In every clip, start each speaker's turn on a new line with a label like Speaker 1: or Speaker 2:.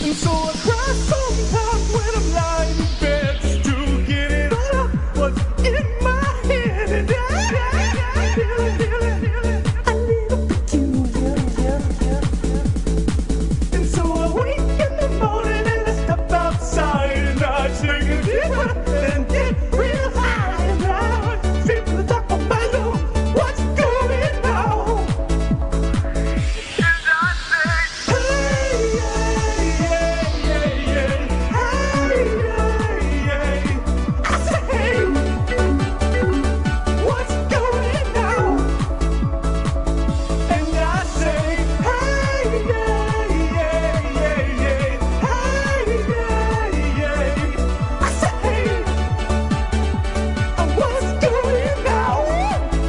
Speaker 1: And so I cry sometimes when I'm lying in bed to get it all out what's in my head. And I feel it a little peculiar. And so I wake in the morning and I step outside and I take a deep breath and get real high and I feel the top of my lungs. What's going on? And I say, hey, yeah, yeah, yeah, hey, yeah, yeah. I say, hey, what's going on? And I say, hey, yeah, yeah, yeah, yeah, hey, yeah, yeah. I say, hey, what's going on?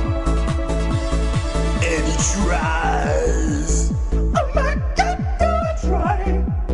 Speaker 1: And he tries. Oh my God, do I try?